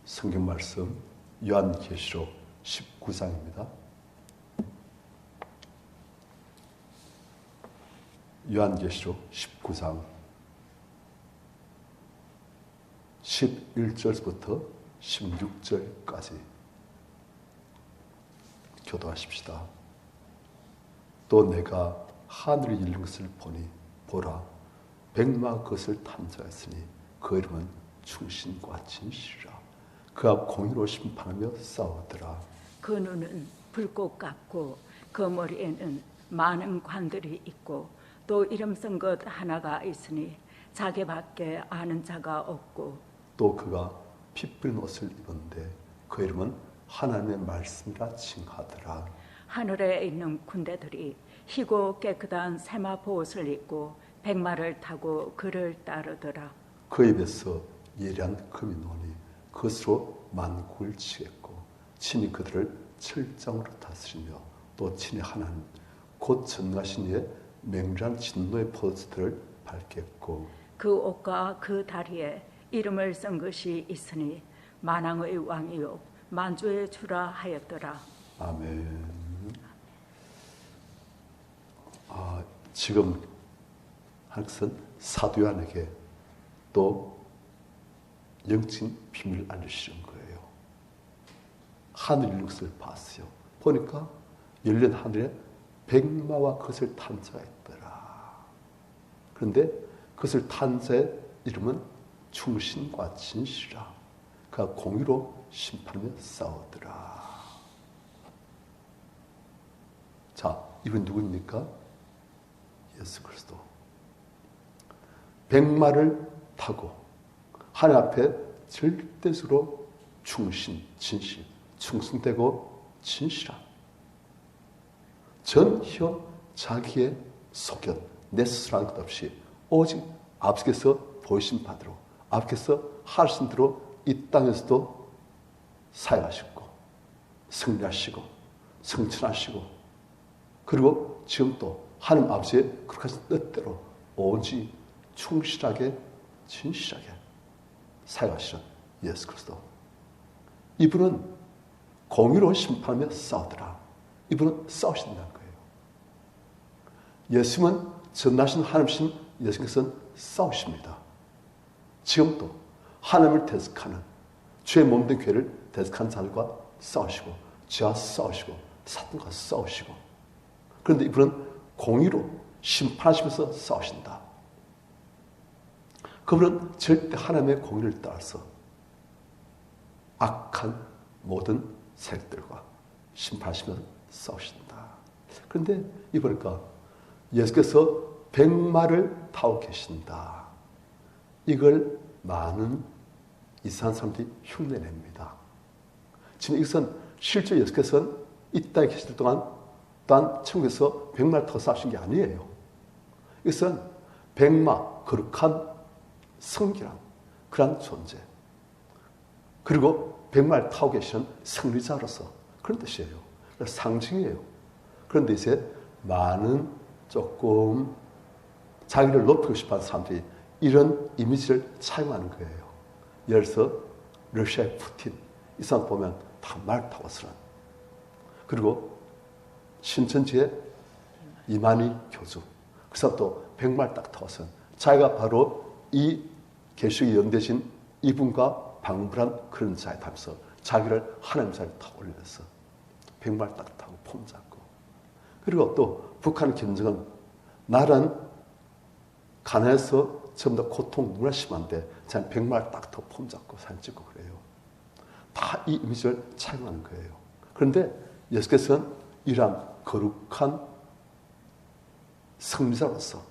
성경 말씀 요한계시록 19장입니다. 요한계시록 19장 11절부터 16절까지 교도하십시다. 또 내가 하늘이 열린 것을 보니 보라 백마 그것을 탄 자가 있으니 그 이름은 충신과 진실이라. 그가 공의로 심판하며 싸우더라. 그 눈은 불꽃 같고 그 머리에는 많은 관들이 있고 또 이름 쓴 것 하나가 있으니 자기밖에 아는 자가 없고 또 그가 피 뿌린 옷을 입었는데 그 이름은 하나님의 말씀이라 칭하더라. 하늘에 있는 군대들이 희고 깨끗한 세마포 옷을 입고 백마를 타고 그를 따르더라. 그 입에서 예리한 금이 나오니 그것으로 만국을 치겠고 친히 그들을 철장으로 다스리며 또 친히 하나님 곧 전능하신 이의 맹렬한 진노의 포도주들을 밟겠고 그 옷과 그 다리에 이름을 쓴 것이 있으니 만왕의 왕이요 만주의 주라 하였더라. 아멘. 지금 하나님은 사도 요한에게 또 영적인 비밀을 알려주시는 거예요. 하늘 열린 것을 봤어요. 보니까 열린 하늘에 백마와 그것을 탄 자가 있더라. 그런데 그것을 탄 자의 이름은 충신과 진실이라. 그가 공의로 심판하며 싸우더라. 자, 이분 누구입니까? 예수 그리스도. 백마를 타고 하나님 앞에 절대적으로 충신, 진실, 충성되고 진실한 전혀 자기의 소견, 내 스스로하는 것 없이 오직 아버지께서 보이신 바대로 아버지께서 하신 대로 이 땅에서도 사역하시고 승리하시고 성천하시고 그리고 지금 또 하나님 아버지의 그렇게 하신 뜻대로 오직 충실하게 진실하게 사역하시는 예수 그리스도. 이분은 공의로 심판하며 싸우더라. 이분은 싸우신다는 거예요. 예수님은 전능하신 하나님이신 예수님께서는 싸우십니다. 지금도 하나님을 대적하는 죄의 몸된 교회를 대적하는 자들과 싸우시고 죄와 싸우시고 사탄과 싸우시고 그런데 이분은 공의로 심판하시면서 싸우신다. 그분은 절대 하나님의 공의를 따라서 악한 모든 세력들과 심판하시면서 싸우신다. 그런데 이 보니까 예수께서 백마를 타고 계신다. 이걸 많은 이상한 사람들이 흉내냅니다. 지금 이것은 실제 예수께서는 이 땅에 계실 동안 또한 천국에서 백마를 타고 싸우신 게 아니에요. 이것은 백마, 거룩한 성결한 그런 존재 그리고 백마를 타고 계시는 승리자로서 그런 뜻이에요. 상징이에요. 그런데 이제 많은 조금 자기를 높이고 싶어하는 사람들이 이런 이미지를 차용하는 거예요. 예를 들어서 러시아의 푸틴 이 사람 보면 다 말 타고 쓰는 그리고 신천지의 이만희 교주 그 사람도 백마를 딱 타고 쓰는 자기가 바로 이 계시록에 연대신 이분과 방불한 그런 자에 타면서 자기를 하나님 자리에 타고 올려서 백마를 딱 타고 폼 잡고 그리고 또 북한 김정은 나는 가난해서 전부 다 고통 너무나 심한데 자기는 백마를 딱 타고 폼 잡고 사진 찍고 그래요. 다 이 이미지를 차용하는 거예요. 그런데 예수께서는 이러한 거룩한 승리자로서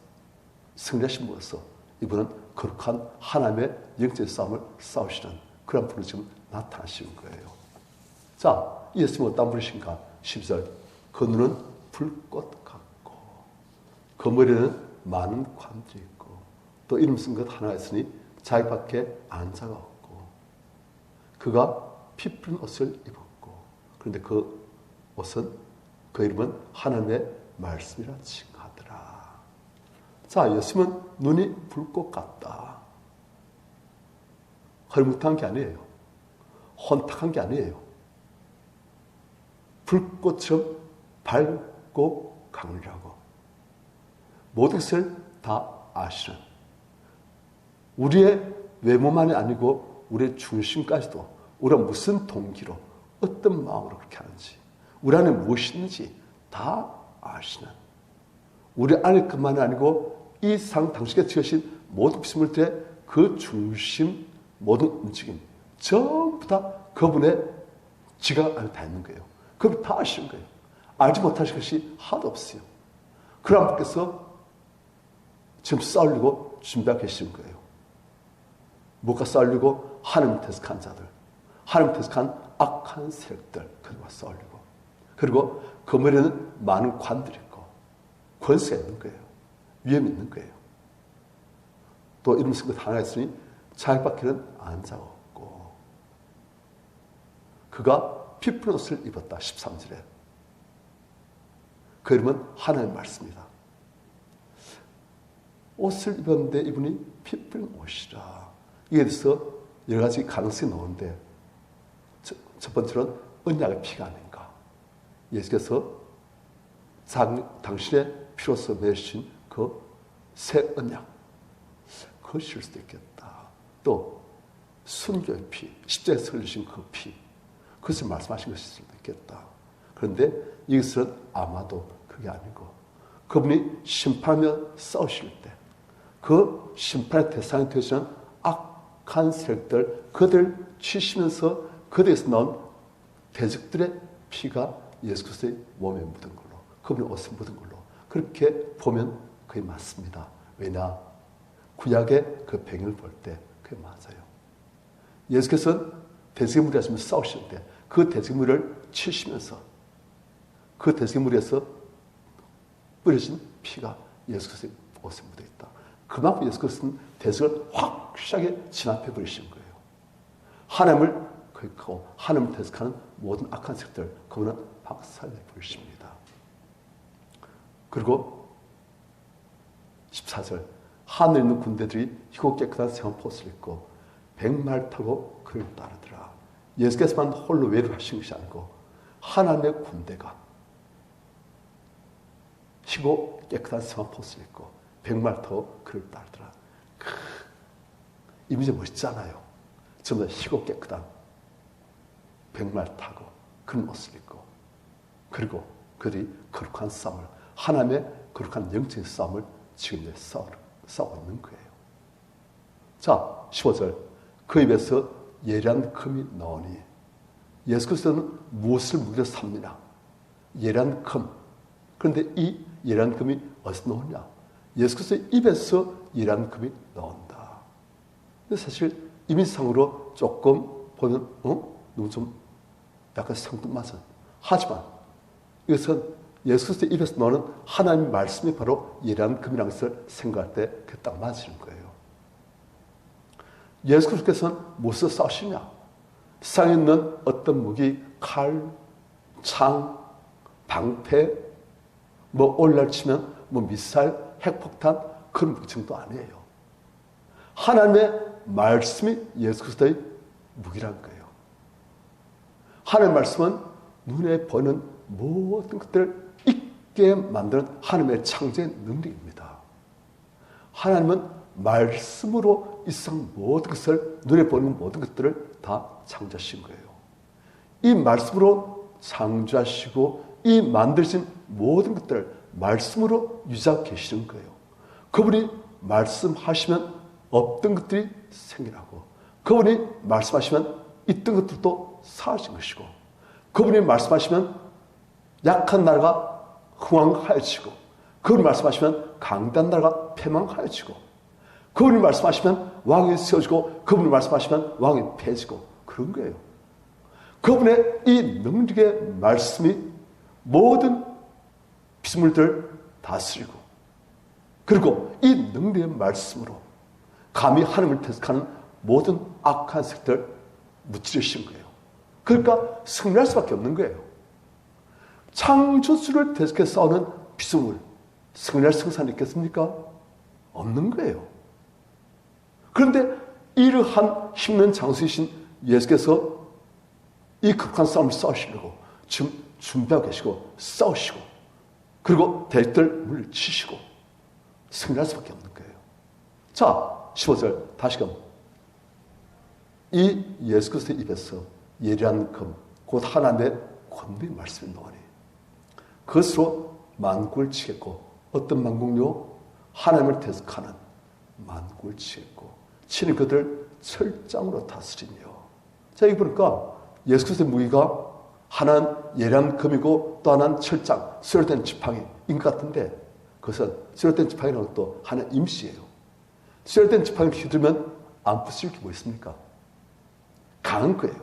승리하신 분으로서 이분은 거룩한 하나님의 영적인 싸움을 싸우시는 그런 분으로 지금 나타나시는 거예요. 자, 예수님은 어떤 분이신가? 12절 그 눈은 불꽃 같고 그 머리에는 많은 관들이 있고 또 이름 쓴 것 하나 있으니 자기밖에 아는 자가 없고 그가 피 뿌린 옷을 입었고 그런데 그 옷은 그 이름은 하나님의 말씀이라 칭하더라. 자, 예수님은 눈이 불꽃 같다. 흐릿한 게 아니에요. 혼탁한 게 아니에요. 불꽃처럼 밝고 강렬하고 모든 것을 다 아시는, 우리의 외모만이 아니고 우리의 중심까지도 우리가 무슨 동기로 어떤 마음으로 그렇게 하는지, 우리 안에 무엇이 있는지 다 아시는, 우리 안에 것만이 아니고 이 상 당신께 지으신 모든 피조물들의 그 중심, 모든 움직임 전부 다 그분의 지각 안에 다 있는 거예요. 그분 다 아시는 거예요. 알지 못하실 것이 하나도 없어요. 그럼 분께서 지금 싸우려고 준비하고 계시는 거예요. 뭐가 싸우려고? 하나님 택한 자들, 하나님 택한 악한 세력들, 그들과 싸우려고. 그리고 그 머리에는 많은 관들이 있고 권세가 있는 거예요. 위험이 있는 거예요. 또 이름 쓴 것 하나 있으니 자기밖에는 아는 자가 없고, 그가 피풀 옷을 입었다. 13절에 그 이름은 하나님의 말씀이다. 옷을 입었는데 이분이 피 뿌린 옷이라. 이에 대해서 여러 가지 가능성이 나오는데, 첫 번째로는 언약의 피가 아닌가. 예수께서 당신의 피로서 맺으신 그 새 언약, 그것일 수도 있겠다. 또 순교의 피, 십자가에서 흘리신 그 피, 그것을 말씀하신 것일 수도 있겠다. 그런데 이것은 아마도 그게 아니고, 그분이 심판하며 싸우실 때 그 심판의 대상이 되시는 악한 세력들, 그들 치시면서 그들에서 나온 대적들의 피가 예수 그리스도의 몸에 묻은 걸로, 그분의 옷에 묻은 걸로 그렇게 보면 그게 맞습니다. 왜냐? 구약의 그 배경을 볼 때 그게 맞아요. 예수께서는 대적의 무리에 싸우실 때 그 대적의 무리를 치시면서 그 대적의 무리에서 뿌려진 피가 예수 그리스도의 옷에 묻어 있다. 그만큼 예수 그리스도는 대적을 확실하게 진압해 버리신 거예요. 하나님을 거역하고 하나님을 대적하는 모든 악한 색들, 그분은 박살내 버리십니다. 그리고 14절, 하늘에 있는 군대들이 희고 깨끗한 생한 옷을 입고 백말 타고 그를 따르더라. 예수께서만 홀로 외로하신 것이 아니고 하나님의 군대가 희고 깨끗한 생한 옷을 입고 백말 타고 그를 따르더라. 이미지 멋있잖아요. 전부 다 희고 깨끗한 백말 타고 그런 옷을 입고, 그리고 그들이 거룩한 싸움을, 하나님의 거룩한 영적인 싸움을 지금 싸우고 있는 거예요. 자, 15절, 그 입에서 예리한 금이 나오니, 예수 그리스도는 무엇을 무기로 삽니다? 예리한 금. 그런데 이 예리한 금이 어디서 나오냐? 예수 그리스도의 입에서 예리한 금이 나온다. 근데 사실 이미지상으로 조금 보면 너무 좀 약간 생뚱맞은, 하지만 이것은 예수 그리스도의 입에서 나오는 하나님의 말씀이 바로 예리한 금이라는 것을 생각할 때 그게 딱 맞으는 거예요. 예수 그리스도께서는 무엇을 싸우시냐? 세상에 있는 어떤 무기, 칼, 창, 방패, 오늘날 치면 미사일, 핵폭탄, 그런 무기 정도 아니에요. 하나님의 말씀이 예수 그리스도의 무기라는 거예요. 하나님의 말씀은 눈에 보이는 모든 것들을 있게 만드는 하나님의 창조의 능력입니다. 하나님은 말씀으로 이 세상 모든 것을, 눈에 보이는 모든 것들을 다 창조하신 거예요. 이 말씀으로 창조하시고 이 만드신 모든 것들을 말씀으로 유지하고 계시는 거예요. 그분이 말씀하시면 없던 것들이 생겨나고, 그분이 말씀하시면 있던 것들도 사라진 것이고, 그분이 말씀하시면 약한 나라가 흥왕하여지고, 그분이 말씀하시면 강단 나라가 패망하여지고, 그분이 말씀하시면 왕이 세워지고, 그분이 말씀하시면 왕이 패지고, 그런 거예요. 그분의 이 능력의 말씀이 모든 피조물들을 다스리고, 그리고 이 능력의 말씀으로 감히 하나님을 대적하는 모든 악한 색들 무찌르신 거예요. 그러니까 승리할 수밖에 없는 거예요. 창조주를 대적해 싸우는 피조물, 승리할 승산이 있겠습니까? 없는 거예요. 그런데 이러한 힘있는 장수이신 예수께서 이 극한 싸움을 싸우시려고 지금 준비하고 계시고 싸우시고 그리고 대적들 물리치시고 승리할 수밖에 없는 거예요. 자, 15절 다시금 이 예수 그리스도의 입에서 예리한 금, 곧 하나님의 권능의 말씀이 나오니 그것으로 만국을 치겠고 어떤 만국요? 하나님을 대적하는 만국을 치겠고 친히 그들 철장으로 다스리며. 자, 여기 보니까 예수 그리스도의 무기가 하나는 예리한 금이고 또 하나는 철장, 쇠로된 지팡이인 것 같은데 그것은 쇠로된 지팡이라는 것도 하나의 임시예요. 쇠로된 지팡이를 휘두르면 안 부술 게 뭐 있습니까? 강한 거예요.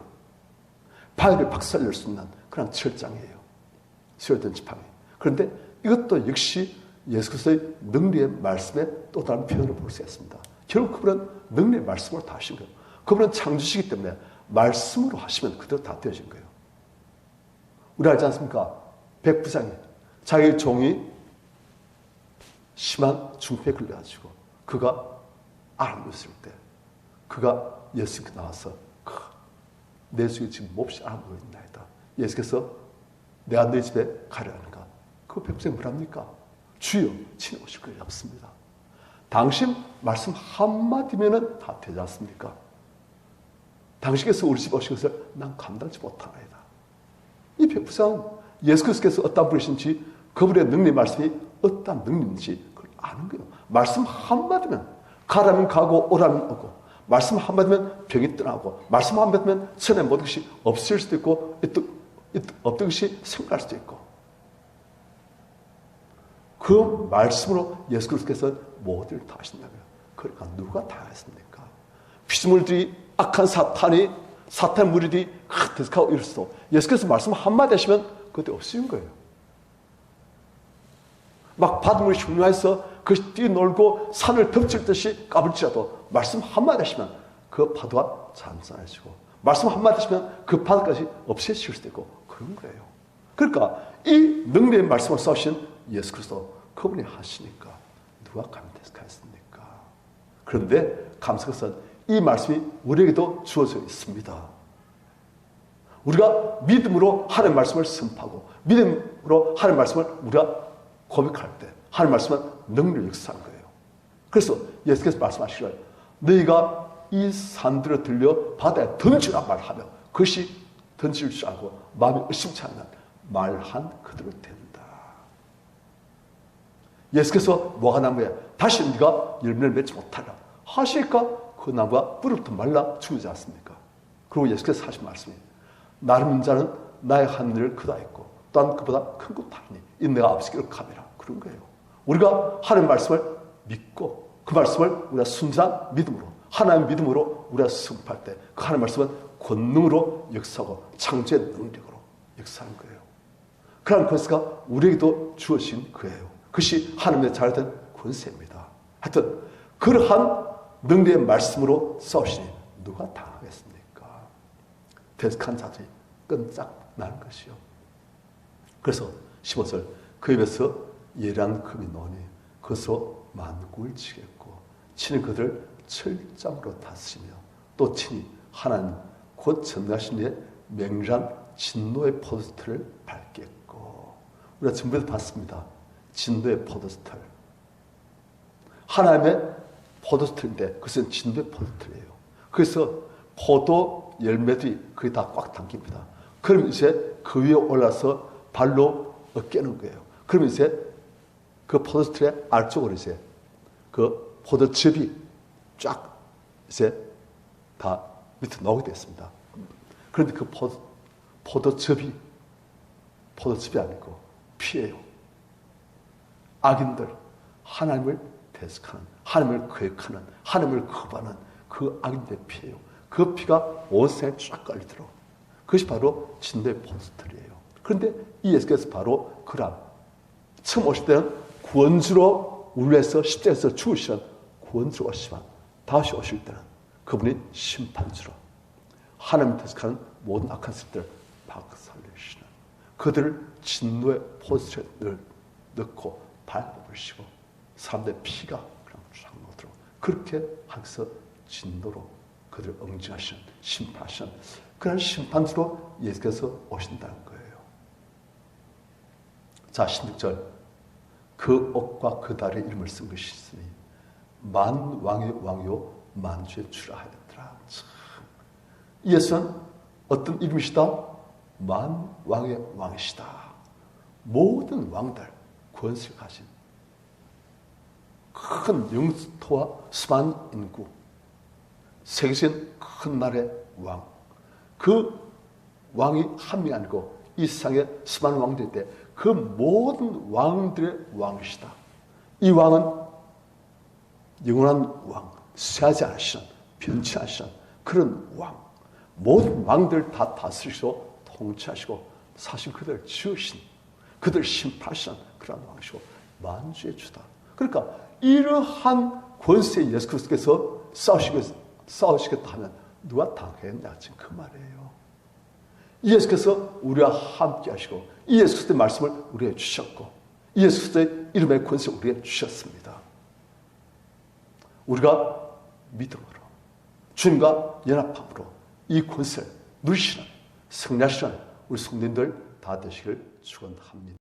바위를 박살낼 수 있는 그런 철장이에요. 쇠로된 지팡이. 그런데 이것도 역시 예수 그리스도의 능리의 말씀의 또 다른 표현을 볼 수 있습니다. 결국 그분은 능리의 말씀으로 다 하신 거예요. 그분은 창조시기 때문에 말씀으로 하시면 그대로 다 되어진 거예요. 우리 알지 않습니까? 백부장이 자기 종이 심한 중풍에 걸려가지고 그가 알아누웠을 때 그가 예수님께 나와서 내 속에 지금 몹시 알아누워 있나이다. 예수께서 내가 네 집에 가려 하는가? 그 백부장이 뭐랍니까? 주여 친히 오실 것이 없습니다. 당신 말씀 한마디면은 다 되지 않습니까? 당신께서 우리 집 오신 것을 난 감당치 못하나이다. 이 백부장 예수 그리스도께서 어떤 분이신지 그분의 능력 말씀이 어떤 능력인지 그걸 아는 거예요. 말씀 한마디면 가라면 가고 오라면 오고 말씀 한마디면 병이 떠나고 말씀 한마디면 전에 모든 것이 없을 수도 있고 없던 것이 생각할 수도 있고 그 말씀으로 예수 그리스도께서 모든 걸 다 하신다고요. 그러니까 누가 다 하겠습니까? 피조물들이 악한 사탄의 무리들이 대적하고 이럴수도 예수께서 말씀 한마디 하시면 그때 없으신 거예요. 막 바닷물이 흉흉해서 그것이 뛰놀고 산을 덮칠 듯이 까불지라도 말씀 한마디 하시면 그 파도가 잠잠해지고 말씀 한마디 하시면 그 파도까지 없애실 수도 있고 그런 거예요. 그러니까 이 능력의 말씀을 써주신 예수 그리스도 그분이 하시니까 누가 감히 대적하겠습니까? 그런데 감사한 것은 이 말씀이 우리에게도 주어져 있습니다. 우리가 믿음으로 하나님의 말씀을 선포하고 믿음으로 하나님의 말씀을 우리가 고백할 때 하나님의 말씀은 능력을 역사하는 거예요. 그래서 예수께서 말씀하시기를 너희가 이 산들을 들려 바다에 던지라 말하며 그것이 던질 줄 알고 마음이 의심치 않는 말한 그대로 된다. 예수께서 뭐가 나무에 다시 네가 열매를 맺지 못하라 하시니까 그 나무가 뿌리부터 말라 죽지 않습니까? 그리고 예수께서 하신 말씀이 나를 믿는 자는 나의 하늘을 그다했고 또한 그보다 큰 것 다르니 이 내가 아버지께로 가매라 그런 거예요. 우리가 하나님의 말씀을 믿고 그 말씀을 우리가 순전한 믿음으로 하나님의 믿음으로 우리가 승부할 때 그 하나님의 말씀은 권능으로 역사하고 창조의 능력으로 역사하는 거예요. 그런 권세가 우리에게도 주어진 거예요. 그것이 하나님의 잘된 권세입니다. 하여튼 그러한 능력의 말씀으로 싸우시니 누가 당하겠습니까? 대적한 자들이 끈짝 나는 것이요. 그래서 15절 그 입에서 예리한 금이 나오니 그것으로 만국을 치겠고 친히 그들 철장으로 다스리며 또 친히 하나님 곧 전능하신 이의 맹렬한 진노의 포도틀을 밟겠고 우리가 전부에서 봤습니다. 진노의 포도틀 하나님의 포도틀인데 그것은 진노의 포도틀이에요. 그래서 포도 열매들이 거의 다 꽉 담깁니다. 그럼 이제 그 위에 올라서 발로 어깨는 거예요. 그러면 이제 그 포도틀의 아래쪽으로 이제 그 포도즙이 쫙 이제 다 밑에 나오게 됐습니다. 그런데 그 포도즙이 아니고 피예요. 악인들, 하나님을 대적하는, 하나님을 거역하는, 하나님을 거부하는 그 악인들의 피예요. 그 피가 온 세상에 쫙 깔리도록 그것이 바로 진노의 포도틀이에요. 그런데 이 예수께서 바로 그런 처음 오실 때는 구원주로 우리 위해서 십자가에서 죽으시는 구원주로 오시지만 다시 오실 때는 그분이 심판주로 하나님 대적하는 모든 악한 것들을 박살내시는 그들을 진노의 포도틀에 넣고 밟아버리시고 사람들의 피가 그냥 쫙 나오도록 그렇게 하면서 진노로 그들을 응징하시는 심판하시는 그런 심판주로 예수께서 오신다는 거예요. 자, 16절. 그 옥과 그 달의 이름을 쓴 것이 있으니 만왕의 왕이요 만주의 주라 하였더라. 참. 예수는 어떤 이름이시다? 만왕의 왕이시다. 모든 왕들 권세를 가진 큰 영토와 수많은 인구, 세계적인 큰 나라의 왕. 그 왕이 한 명이 아니고 이 세상에 수많은 왕들이 있대. 그 모든 왕들의 왕이시다. 이 왕은 영원한 왕, 쇠하지 않으시는, 변치 않으시는 그런 왕. 모든 왕들 다 다스리시고 통치하시고 사실 그들을 지으신, 그들을 심판하시는 그런 왕이시고 만주의 주다. 그러니까 이러한 권세의 예수 그리스도께서 싸우시겠다 하면 누가 당하겠냐 지금 그 말이에요. 예수께서 우리와 함께 하시고 이 예수 그리스도의 말씀을 우리에게 주셨고 이 예수 그리스도의 이름의 권세를 우리에게 주셨습니다. 우리가 믿음으로 주님과 연합함으로 이 권세를 누리시는 승리하시는 우리 성도님들 다 되시길 축원합니다.